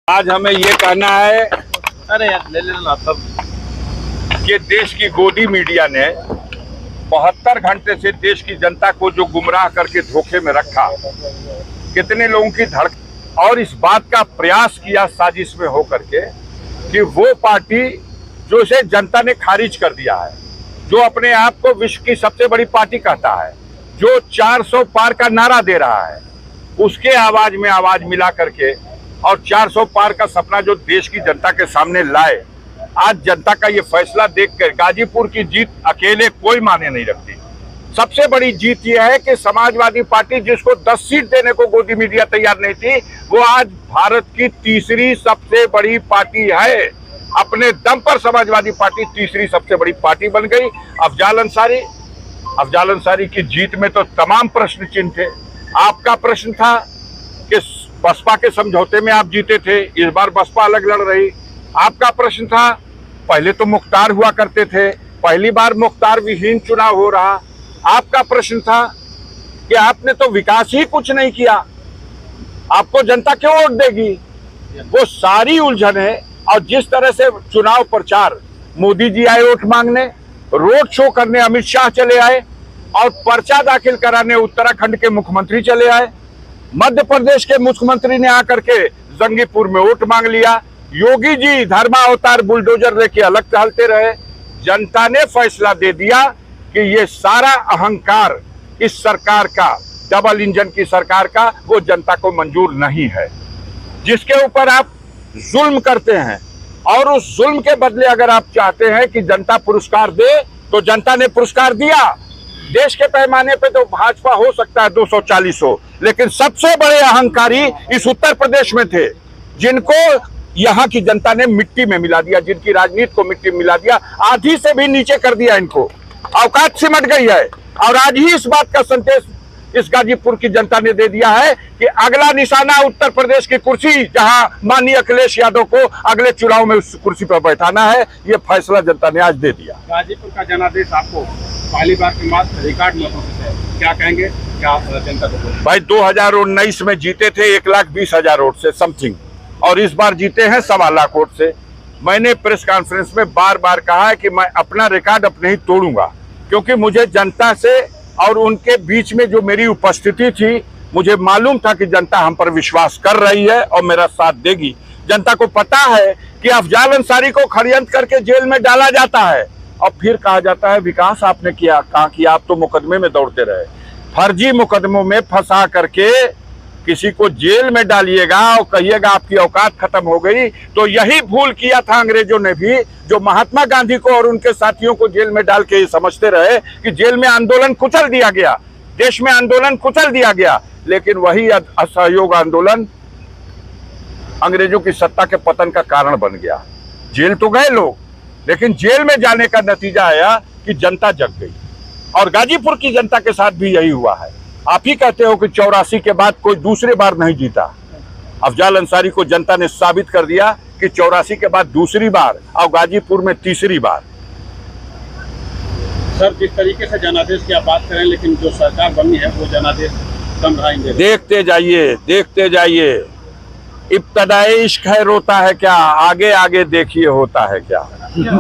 आज हमें ये कहना है अरे यार ले लेना तब कि देश की गोदी मीडिया ने 72 घंटे से देश की जनता को जो गुमराह करके धोखे में रखा, कितने लोगों की धड़कन और इस बात का प्रयास किया साजिश में होकर के कि वो पार्टी जो इसे जनता ने खारिज कर दिया है, जो अपने आप को विश्व की सबसे बड़ी पार्टी कहता है, जो 400 पार का नारा दे रहा है, उसके आवाज में आवाज मिला करके और 400 पार का सपना जो देश की जनता के सामने लाए। आज जनता का ये फैसला देखकर गाजीपुर की जीत अकेले कोई माने नहीं रखती। सबसे बड़ी जीत ये है कि समाजवादी पार्टी जिसको 10 सीट देने को गोदी मीडिया तैयार नहीं थी, वो आज भारत की तीसरी सबसे बड़ी पार्टी है। अपने दम पर समाजवादी पार्टी तीसरी सबसे बड़ी पार्टी बन गई। अफजाल अंसारी की जीत में तो तमाम प्रश्न चिन्ह थे। आपका प्रश्न था कि बसपा के समझौते में आप जीते थे, इस बार बसपा अलग लड़ रही। आपका प्रश्न था पहले तो मुख्तार हुआ करते थे, पहली बार मुख्तार विहीन चुनाव हो रहा। आपका प्रश्न था कि आपने तो विकास ही कुछ नहीं किया, आपको जनता क्यों वोट देगी। वो सारी उलझन है। और जिस तरह से चुनाव प्रचार मोदी जी आए वोट मांगने, रोड शो करने अमित शाह चले आए और पर्चा दाखिल कराने उत्तराखंड के मुख्यमंत्री चले आए। मध्य प्रदेश के मुख्यमंत्री ने आकर के जंगीपुर में वोट मांग लिया। योगी जी धर्मावतार बुलडोजर लेके अलग टहलते रहे। जनता ने फैसला दे दिया कि ये सारा अहंकार इस सरकार का, डबल इंजन की सरकार का, वो जनता को मंजूर नहीं है। जिसके ऊपर आप जुल्म करते हैं और उस जुल्म के बदले अगर आप चाहते हैं कि जनता पुरस्कार दे, तो जनता ने पुरस्कार दिया। देश के पैमाने पे तो भाजपा हो सकता है 240 हो, लेकिन सबसे बड़े अहंकारी इस उत्तर प्रदेश में थे, जिनको यहाँ की जनता ने मिट्टी में मिला दिया, जिनकी राजनीति को मिट्टी में मिला दिया, आधी से भी नीचे कर दिया। इनको औकात सिमट गई है। और आज ही इस बात का संदेश इस गाजीपुर की जनता ने दे दिया है कि अगला निशाना उत्तर प्रदेश की कुर्सी, जहां माननीय अखिलेश यादव को अगले चुनाव में उस कुर्सी पर बैठाना है, ये फैसला जनता ने आज दे दिया। गाजीपुर का जनादेश आपको पहली बार के बाद रिकॉर्ड मतों से क्या कहेंगे, क्या जनता को? भाई 2019 में जीते थे 1,20,000 वोट से समथिंग, और इस बार जीते हैं 1.25 लाख वोट से। मैंने प्रेस कॉन्फ्रेंस में बार बार कहा है कि मैं अपना रिकॉर्ड अपने ही तोड़ूंगा, क्योंकि मुझे जनता से और उनके बीच में जो मेरी उपस्थिति थी, मुझे मालूम था कि जनता हम पर विश्वास कर रही है और मेरा साथ देगी। जनता को पता है कि अफजाल अंसारी को षड्यंत्र करके जेल में डाला जाता है और फिर कहा जाता है विकास आपने किया। कहा कि आप तो मुकदमे में दौड़ते रहे, फर्जी मुकदमों में फंसा करके किसी को जेल में डालिएगा और कहिएगा आपकी औकात खत्म हो गई। तो यही भूल किया था अंग्रेजों ने भी, जो महात्मा गांधी को और उनके साथियों को जेल में डाल के समझते रहे कि जेल में आंदोलन कुचल दिया गया, देश में आंदोलन कुचल दिया गया। लेकिन वही असहयोग आंदोलन अंग्रेजों की सत्ता के पतन का कारण बन गया। जेल तो गए लोग, लेकिन जेल में जाने का नतीजा आया कि जनता जग गई। और गाजीपुर की जनता के साथ भी यही हुआ है। आप ही कहते हो कि 84 के बाद कोई दूसरे बार नहीं जीता। अफजाल अंसारी को जनता ने साबित कर दिया कि 84 के बाद दूसरी बार और गाजीपुर में तीसरी बार। सर, जिस तरीके से जनादेश की आप बात करें, लेकिन जो सरकार बनी है वो जनादेश कम रहा। देखते जाइए। इब्तदाई इश्क है रोता है क्या, आगे आगे देखिए होता है क्या।